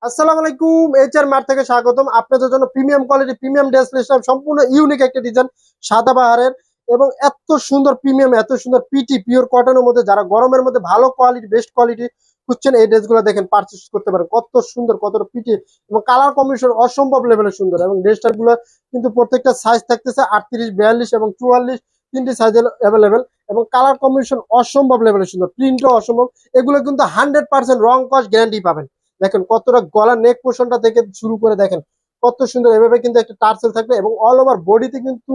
আসসালামু আলাইকুম, HR mart থেকে স্বাগতম। আপনাদের জন্য প্রিমিয়াম কোয়ালিটি প্রিমিয়াম ড্রেস নিলাম, সম্পূর্ণ ইউনিক একটা ডিজাইন সাদাবাহারের এবং এত সুন্দর প্রিমিয়াম, এত সুন্দর পিটি পিওর কটনের মধ্যে যারা গরমের মধ্যে ভালো কোয়ালিটি বেস্ট কোয়ালিটি খুঁজছেন এই ড্রেসগুলো দেখেন পারচেজ করতে পারেন। কত সুন্দর, কতটা পিটি এবং কালার কম্বিনেশন অসম্ভব লেভেলের সুন্দর এবং ড্রেসটার গুলো কিন্তু প্রত্যেকটা সাইজ থাকতেছে 38, 42 এবং 44, তিনটি সাইজ অ্যাভেলেবেল এবং কালার কম্বিনেশন অসম্ভব লেভেলের সুন্দর, প্রিন্টও অসম্ভব। এগুলো কিন্তু 100% রং কস গ্যারান্টি পাবেন। দেখেন কতটা গলা নেক পোর্শনটা থেকে শুরু করে দেখেন কত সুন্দর, এভাবে কিন্তু একটা টার্সেল থাকবে এবং অল ওভার বডিতে কিন্তু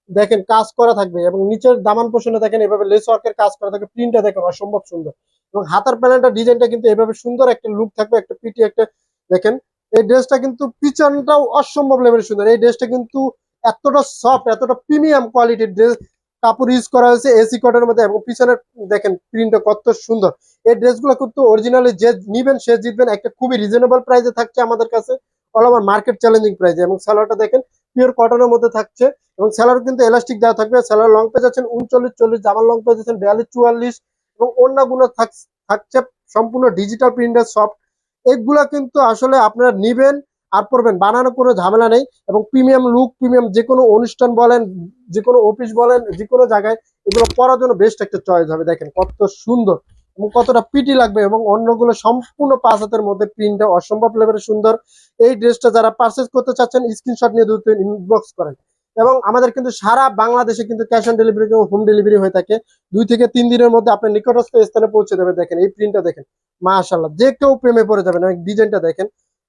দেখেন কাজ করা থাকবে এবং নিচের দামান পোর্শনে দেখেন এভাবে লেস ওয়ার্কের কাজ করা থাকবে। প্রিন্টটা দেখেন অসম্ভব সুন্দর এবং হাতার প্যানেলটা ডিজাইনটা কিন্তু এভাবে সুন্দর একটা লুক থাকবে, একটা পিটি একটা দেখেন। এই ড্রেসটা কিন্তু পিছনটাও অসম্ভব লেভেলের সুন্দর। এই ড্রেসটা কিন্তু এতটা সফট, এতটা প্রিমিয়াম কোয়ালিটির ড্রেস কাপড় ইউজ করা হয়েছে এসি কটনের মধ্যে এবং পিছনের দেখেন প্রিন্টটা কত সুন্দর। এই ড্রেসগুলো কিন্তু অরিজিনালি যে নিবেন সে জিতবেন, একটা খুবই রিজনেবল প্রাইসে থাকছে আমাদের কাছে, অল ওভার মার্কেট চ্যালেঞ্জিং প্রাইসে। এবং স্যালোয়ারটা দেখেন পিওর কটনের মধ্যে থাকছে এবং স্যালোয়ার কিন্তু এলাস্টিক দেওয়া থাকবে। স্যালোয়ার লং পেজ আছেন 39, 40, জামার লং পেজ আছেন 42, 44 এবং ওড়নাগুলো থাকছে সম্পূর্ণ ডিজিটাল প্রিন্টের সফট। এগুলা কিন্তু আসলে আপনারা নিবেন আর পরবেন, বানানো কোনো ঝামেলা নেই এবং প্রিমিয়াম লুক, প্রিমিয়াম যে কোনো অনুষ্ঠান বলেন, যে কোনো অফিস বলেন, যে কোনো জায়গায় এগুলো পরার জন্য বেস্ট একটা চয়েস হবে। দেখেন কত সুন্দর এবং কতটা পিটি লাগবে এবং অন্যগুলো সম্পূর্ণ 5 হাতের মধ্যে, প্রিন্টটা অসম্ভব লেভেলের সুন্দর। এই ড্রেসটা যারা পারচেজ করতে চাচ্ছেন স্ক্রিনশট নিয়ে দ্রুত ইনবক্স করেন এবং আমাদের কিন্তু সারা বাংলাদেশে কিন্তু ক্যাশ অন ডেলিভারি এবং হোম ডেলিভারি হয়ে থাকে। 2 থেকে 3 দিনের মধ্যে আপনার নিকটস্থ স্থানে পৌঁছে দেবে। দেখেন এই প্রিন্টটা দেখেন, মাশাআল্লাহ যে কেউ প্রেমে পড়ে যাবেন। ডিজাইনটা দেখেন,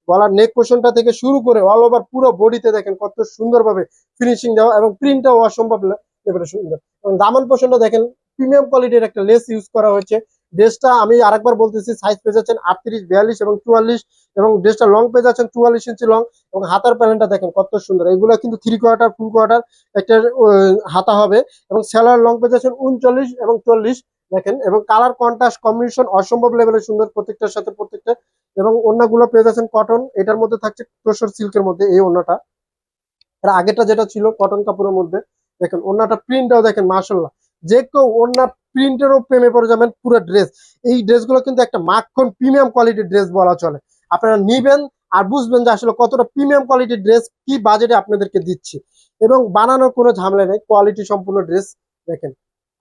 গলার নেক পোর্শনটা থেকে শুরু করে অল ওভার পুরো বডিতে দেখেন কত সুন্দরভাবে ফিনিশিং দেওয়া এবং প্রিন্টটাও অসম্ভব লেভেলের সুন্দর এবং দামান পোর্শনটা দেখেন প্রিমিয়াম কোয়ালিটির একটা লেস ইউজ করা হয়েছে। ড্রেসটা আমি আরেকবার বলতেছি, সাইজ পেজ আছেন 38, 42 এবং 44 এবং ড্রেসটা লং পেজ আছেন 44 ইঞ্চি লং এবং হাতার প্যানেলটা দেখেন কত সুন্দর। এগুলো কিন্তু 3/4 ফুল কোয়ার্টার একটা হাতা হবে এবং সেলার লং পেজ আছেন 39 এবং 40 দেখেন এবং কালার কন্ট্রাস্ট কম্বিনেশন অসম্ভব লেভেলের সুন্দর প্রত্যেকটার সাথে প্রত্যেকটা। এবং ওড়নাগুলো পেয়ে যাচ্ছেন কটন, এটার মধ্যে থাকছে তোসর সিল্কের মধ্যে এই ওড়নাটা। এর আগেটা যেটা ছিল কটন কাপড়ের মধ্যে, দেখেন ওড়নাটা প্রিন্টটাও দেখেন মাশাআল্লাহ, যে কেউ ওড়নার প্রিন্টেরও প্রেমে পড়ে যাবেন। পুরো ড্রেস, এই ড্রেসগুলো কিন্তু একটা মাখন প্রিমিয়াম কোয়ালিটির ড্রেস বলা চলে। আপনারা নিবেন আর বুঝবেন যে আসলে কতটা প্রিমিয়াম কোয়ালিটির ড্রেস কি বাজেটে আপনাদেরকে দিচ্ছি এবং বানানোর কোনো ঝামেলা নেই, কোয়ালিটি সম্পূর্ণ ড্রেস। দেখেন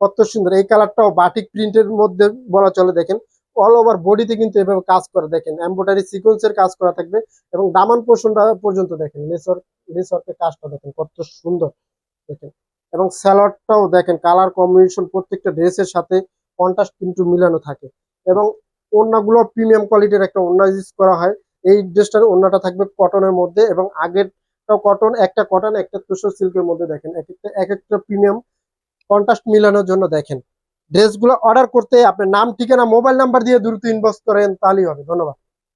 কত সুন্দর, এই কালারটাও বাটিক প্রিন্টের মধ্যে বলা চলে। দেখেন অল ওভার বডিতে কিন্তু এভাবে কাজ করা, দেখেন এমব্রয়ডারি সিকোয়েন্সের কাজ করা থাকবে এবং দামান পোর্শনটা পর্যন্ত দেখেন লেসওয়ার্কের কাজটা দেখেন কত সুন্দর। দেখেন এবং স্যালোয়ারটাও দেখেন কালার কম্বিনেশন প্রত্যেকটা ড্রেসের সাথে কন্ট্রাস্ট কিন্তু মিলানো থাকে এবং ওড়নাগুলো প্রিমিয়াম কোয়ালিটির একটা ওড়না ইউজ করা হয়। এই ড্রেসটার ওড়নাটা থাকবে কটনের মধ্যে এবং আগেরটাও কটন, একটা কটন একটা তুষার সিল্কের মধ্যে। দেখেন এক একটা প্রিমিয়াম কন্ট্রাস্ট মিলানোর জন্য। দেখেন ড্রেসগুলো অর্ডার করতে আপনার নাম, ঠিকানা, মোবাইল নাম্বার দিয়ে দ্রুত ইনবক্স করেন, তাহলেই হবে। ধন্যবাদ।